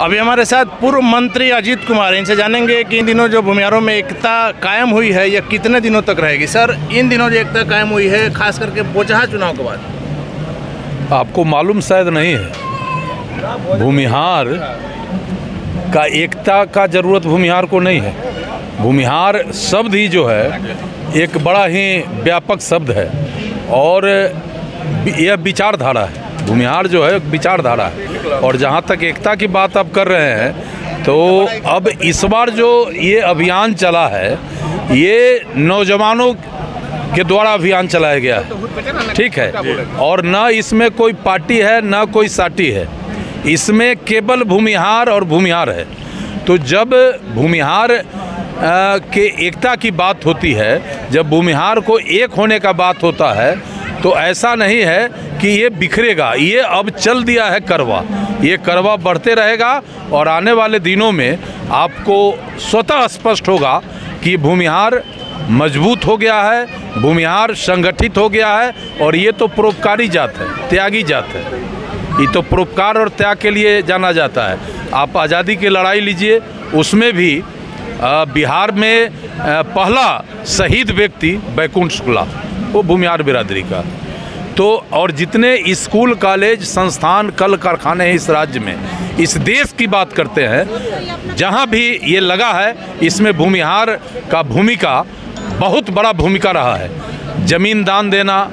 अभी हमारे साथ पूर्व मंत्री अजीत कुमार, इनसे जानेंगे कि इन दिनों जो भूमिहारों में एकता कायम हुई है यह कितने दिनों तक रहेगी। सर, इन दिनों जो एकता कायम हुई है खास करके बोचहा चुनाव के बाद, आपको मालूम शायद नहीं है, भूमिहार का एकता का जरूरत भूमिहार को नहीं है। भूमिहार शब्द ही जो है एक बड़ा ही व्यापक शब्द है और यह विचारधारा है। भूमिहार जो है एक विचारधारा है। और जहाँ तक एकता की बात आप कर रहे हैं तो अब इस बार जो ये अभियान चला है ये नौजवानों के द्वारा अभियान चलाया गया है, ठीक है। और ना इसमें कोई पार्टी है ना कोई साटी है, इसमें केवल भूमिहार और भूमिहार है। तो जब भूमिहार के एकता की बात होती है, जब भूमिहार को एक होने का बात होता है तो ऐसा नहीं है कि ये बिखरेगा। ये अब चल दिया है करवा, ये करवा बढ़ते रहेगा और आने वाले दिनों में आपको स्वतः स्पष्ट होगा कि भूमिहार मजबूत हो गया है, भूमिहार संगठित हो गया है। और ये तो परोपकारी जात है, त्यागी जात है। ये तो परोपकार और त्याग के लिए जाना जाता है। आप आज़ादी की लड़ाई लीजिए, उसमें भी बिहार में पहला शहीद व्यक्ति बैकुंठ शुक्ला, वो भूमिहार बिरादरी का। तो और जितने स्कूल, कॉलेज, संस्थान, कल कारखाने हैं इस राज्य में, इस देश की बात करते हैं, जहाँ भी ये लगा है इसमें भूमिहार का भूमिका बहुत बड़ा भूमिका रहा है। जमीन दान देना,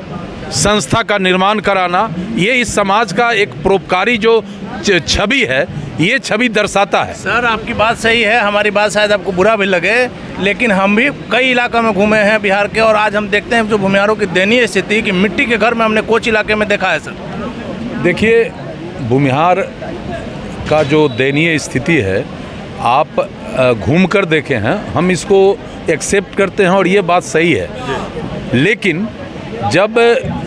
संस्था का निर्माण कराना, ये इस समाज का एक परोपकारी जो छवि है, ये छवि दर्शाता है। सर, आपकी बात सही है, हमारी बात शायद आपको बुरा भी लगे, लेकिन हम भी कई इलाकों में घूमे हैं बिहार के और आज हम देखते हैं जो भूमिहारों की दयनीय स्थिति कि मिट्टी के घर में हमने कोच इलाके में देखा है। सर देखिए, भूमिहार का जो दयनीय स्थिति है आप घूम कर देखे हैं, हम इसको एक्सेप्ट करते हैं और ये बात सही है। लेकिन जब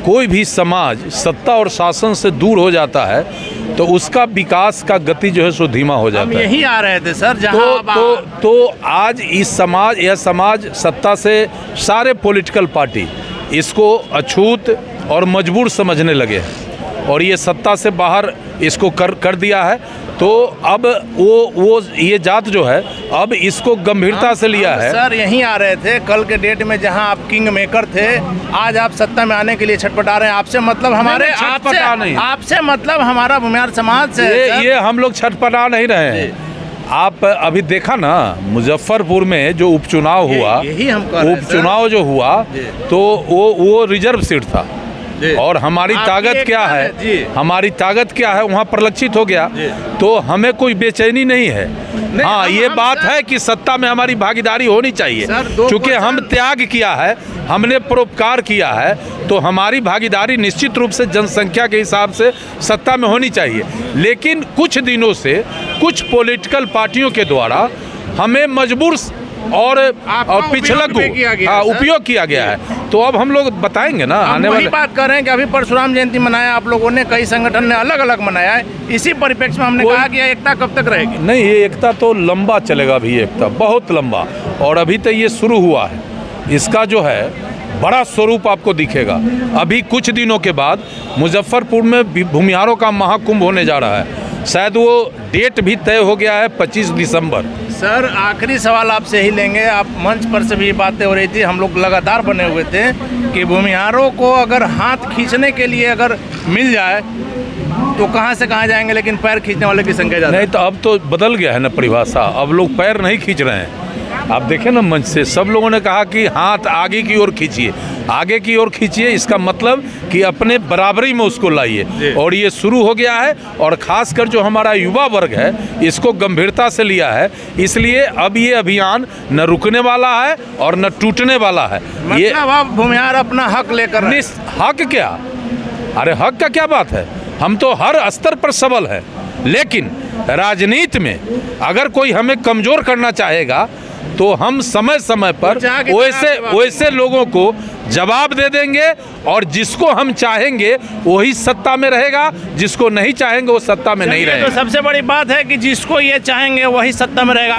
कोई भी समाज सत्ता और शासन से दूर हो जाता है तो उसका विकास का गति जो है सो धीमा हो जाता है। हम यही आ रहे थे सर, जहाँ तो आज यह समाज सत्ता से सारे पॉलिटिकल पार्टी इसको अछूत और मजबूर समझने लगे हैं और ये सत्ता से बाहर इसको कर दिया है। तो अब वो ये जात जो है अब इसको गंभीरता से लिया है। सर, यहीं आ रहे थे कल के डेट में जहां आप किंग मेकर थे, आज आप सत्ता में आने के लिए छटपटा रहे हैं। आपसे मतलब हमारे आपसे मतलब हमारा भूमिहार समाज से ये हम लोग छटपटा नहीं रहे हैं। आप अभी देखा ना मुजफ्फरपुर में जो उपचुनाव हुआ, उपचुनाव जो हुआ तो वो रिजर्व सीट था और हमारी ताकत क्या है, हमारी ताकत क्या है वहाँ परिलक्षित हो गया। तो हमें कोई बेचैनी नहीं है। हाँ, ये बात है कि सत्ता में हमारी भागीदारी होनी चाहिए, क्योंकि हम त्याग किया है, हमने परोपकार किया है, तो हमारी भागीदारी निश्चित रूप से जनसंख्या के हिसाब से सत्ता में होनी चाहिए। लेकिन कुछ दिनों से कुछ पॉलिटिकल पार्टियों के द्वारा हमें मजबूर और पिछलक उपयोग किया गया है। तो अब हम लोग बताएंगे ना, आने वाली बात कर रहे हैं कि अभी परशुराम जयंती मनाया आप लोगों ने, कई संगठन ने अलग अलग मनाया है। इसी परिप्रेक्ष्य में हमने कहा कि यह एकता कब तक रहेगी? नहीं, ये एकता तो लंबा चलेगा भी, एकता बहुत लंबा। और अभी तो ये शुरू हुआ है, इसका जो है बड़ा स्वरूप आपको दिखेगा। अभी कुछ दिनों के बाद मुजफ्फरपुर में भूमिहारों का महाकुंभ होने जा रहा है। शायद वो डेट भी तय हो गया है 25 दिसंबर। सर, आखिरी सवाल आपसे ही लेंगे। आप मंच पर से भी बातें हो रही थी, हम लोग लगातार बने हुए थे कि भूमिहारों को अगर हाथ खींचने के लिए अगर मिल जाए तो कहां से कहां जाएंगे, लेकिन पैर खींचने वाले की संख्या ज़्यादा नहीं। तो अब तो बदल गया है ना परिभाषा, अब लोग पैर नहीं खींच रहे हैं। आप देखें ना मंच से सब लोगों ने कहा कि हाथ आगे की ओर खींचिए, आगे की ओर खींचिए। इसका मतलब कि अपने बराबरी में उसको लाइए। और ये शुरू हो गया है और ख़ासकर जो हमारा युवा वर्ग है इसको गंभीरता से लिया है। इसलिए अब ये अभियान न रुकने वाला है और न टूटने वाला है। ये अब भूमिहार अपना हक लेकर, हक क्या, अरे हक का क्या बात है, हम तो हर स्तर पर सबल हैं। लेकिन राजनीति में अगर कोई हमें कमज़ोर करना चाहेगा तो हम समय समय पर वैसे लोगों को जवाब दे देंगे और जिसको हम चाहेंगे वही सत्ता में रहेगा, जिसको नहीं चाहेंगे वो सत्ता में नहीं रहेगा। तो सबसे बड़ी बात है कि जिसको ये चाहेंगे वही सत्ता में रहेगा।